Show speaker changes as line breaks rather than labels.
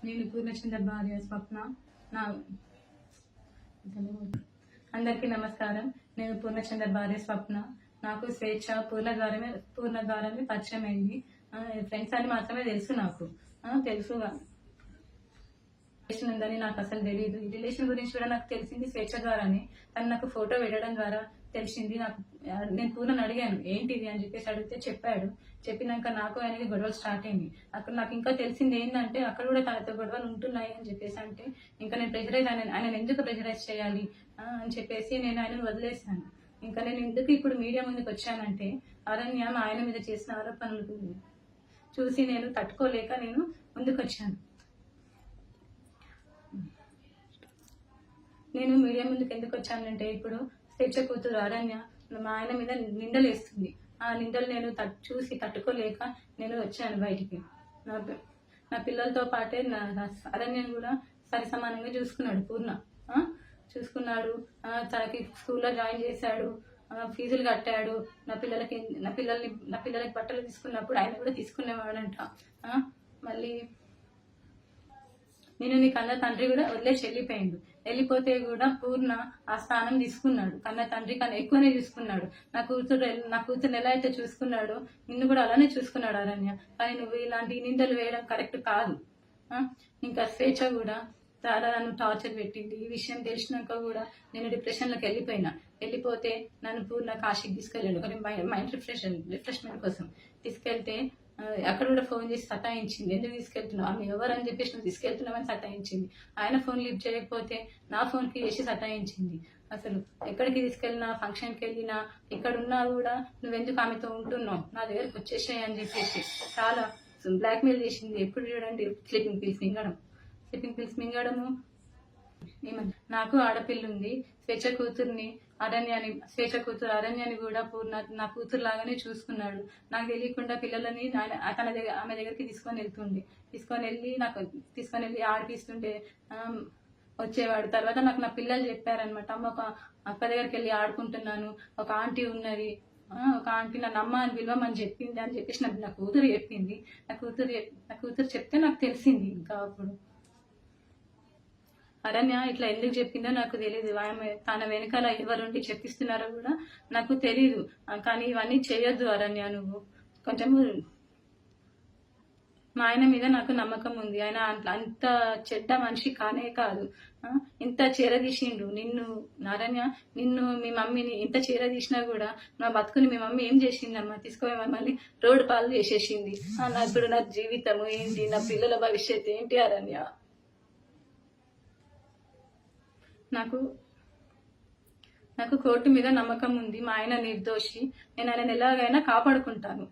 నేను పూర్ణచంద్ర భార్య స్వప్న. నా అందరికీ నమస్కారం. నేను పూర్ణచంద్ర భార్య స్వప్న. నాకు స్వేచ్ఛ పూర్ణ ద్వారమే పరిచయం అయింది. ఫ్రెండ్స్ అని మాత్రమే తెలుసు. నాకు తెలుసు రిలేషన్ ఉందని నాకు అసలు తెలియదు. ఈ రిలేషన్ గురించి కూడా నాకు తెలిసింది స్వేచ్ఛ ద్వారానే. తను నాకు ఫోటో పెట్టడం ద్వారా తెలిసింది. నేను పూర్ణని అడిగాను ఏంటిది అని చెప్పేసి అడిగితే చెప్పాడు. చెప్పినాక నాకు ఆయనకి గొడవలు స్టార్ట్ అయింది. అక్కడ నాకు ఇంకా తెలిసింది ఏంటంటే అక్కడ కూడా తనతో గొడవలు ఉంటున్నాయి అని చెప్పేసి అంటే ఇంకా నేను ప్రెజరైజ్ ఆయన ఎందుకు ప్రెజరైజ్ చేయాలి అని చెప్పేసి నేను ఆయనను వదిలేశాను. ఇంకా నేను ఎందుకు ఇప్పుడు మీడియా ముందుకు వచ్చానంటే అరణ్య ఆయన మీద చేసిన ఆరోపణలు చూసి నేను తట్టుకోలేక నేను ముందుకు వచ్చాను. నేను మీడియా ముందుకు ఎందుకు వచ్చానంటే ఇప్పుడు స్వేచ్ఛ కూతురు అరణ్య మా ఆయన మీద నిందలు వేస్తుంది. ఆ నిందలు నేను చూసి తట్టుకోలేక నేను వచ్చాను బయటికి. నా పిల్లలతో పాటే అరణ్యను కూడా సరి సమానంగా చూసుకున్నాడు పూర్ణ. చూసుకున్నాడు, తనకి స్కూల్లో జాయిన్ చేశాడు, ఫీజులు కట్టాడు. నా పిల్లలకి బట్టలు తీసుకున్నప్పుడు ఆయన కూడా తీసుకునేవాడంట. మళ్ళీ నేను నీ కన్న తండ్రి కూడా వదిలేసి వెళ్ళిపోతే కూడా పూర్ణ ఆ స్థానం తీసుకున్నాడు. కన్న తండ్రి కన్నా ఎక్కువనే చూసుకున్నాడు. నా కూతురు ఎలా అయితే చూసుకున్నాడో నిన్ను కూడా అలానే చూసుకున్నాడు అరణ్య. కానీ నువ్వు ఇలాంటి నిందలు వేయడం కరెక్ట్ కాదు. ఇంకా స్వేచ్ఛ కూడా చాలా నన్ను టార్చర్ పెట్టింది. ఈ విషయం తెలిసినాక కూడా నేను డిప్రెషన్లోకి వెళ్ళిపోతే నన్ను పూర్ణ కాశీకి తీసుకెళ్ళాడు కానీ మైండ్ రిఫ్రెష్మెంట్ కోసం తీసుకెళ్తే అక్కడ కూడా ఫోన్ చేసి సతాయించింది. ఎందుకు తీసుకెళ్తున్నావు, ఆమె ఎవరు అని చెప్పేసి నువ్వు తీసుకెళ్తున్నావని సతాయించింది. ఆయన ఫోన్ లిఫ్ట్ చేయకపోతే నా ఫోన్కి చేసి సతాయించింది. అసలు ఎక్కడికి తీసుకెళ్ళినా, ఫంక్షన్కి వెళ్ళినా, ఎక్కడున్నా కూడా నువ్వెందుకు ఆమెతో ఉంటున్నావు, నా దగ్గరకు వచ్చేసాయి అని చెప్పేసి చాలా బ్లాక్మెయిల్ చేసింది. ఎప్పుడు చూడండి స్లీపింగ్ పిల్స్ మింగడము. నాకు ఆడపిల్ల ఉంది. స్వేచ్ఛ కూతురు అరణ్యాన్ని కూడా పూర్ణ నా కూతురు లాగానే చూసుకున్నాడు. నాకు తెలియకుండా పిల్లలని ఆమె దగ్గరికి తీసుకొని వెళ్ళి ఆడిపిస్తుంటే వచ్చేవాడు. తర్వాత నాకు నా పిల్లలు చెప్పారనమాట, అమ్మ ఒక అక్క దగ్గరికి వెళ్ళి ఆడుకుంటున్నాను, ఒక ఆంటీ ఉన్నది, ఒక ఆంటీ నన్ను అమ్మ అని పిలవమని చెప్పింది అని చెప్పేసి నా కూతురు చెప్పింది. నా కూతురు చెప్తే నాకు తెలిసింది. ఇంకా అప్పుడు అరణ్య ఇట్లా ఎందుకు చెప్పిందో నాకు తెలియదు. తన వెనకాల ఎవరుండి చెప్పిస్తున్నారో కూడా నాకు తెలీదు. కానీ ఇవన్నీ చేయొద్దు అరణ్య, నువ్వు కొంచెము. మా ఆయన మీద నాకు నమ్మకం ఉంది. ఆయన అంత చెడ్డ మనిషి కానే కాదు. ఇంత చీరదీసిండు అరణ్య, నిన్ను మీ మమ్మీని ఇంత చీరదీసినా కూడా నా బతుకుని మీ మమ్మీ ఏం చేసిందమ్మా, తీసుకోమని మళ్ళీ రోడ్డు పాలు చేసేసింది. ఇప్పుడు నా జీవితం ఏంటి, నా పిల్లల భవిష్యత్తు ఏంటి అరణ్య? నాకు కోర్టు మీద నమ్మకం ఉంది. మా ఆయన నిర్దోషి. నేను ఆయన ఎలాగైనా కాపాడుకుంటాను.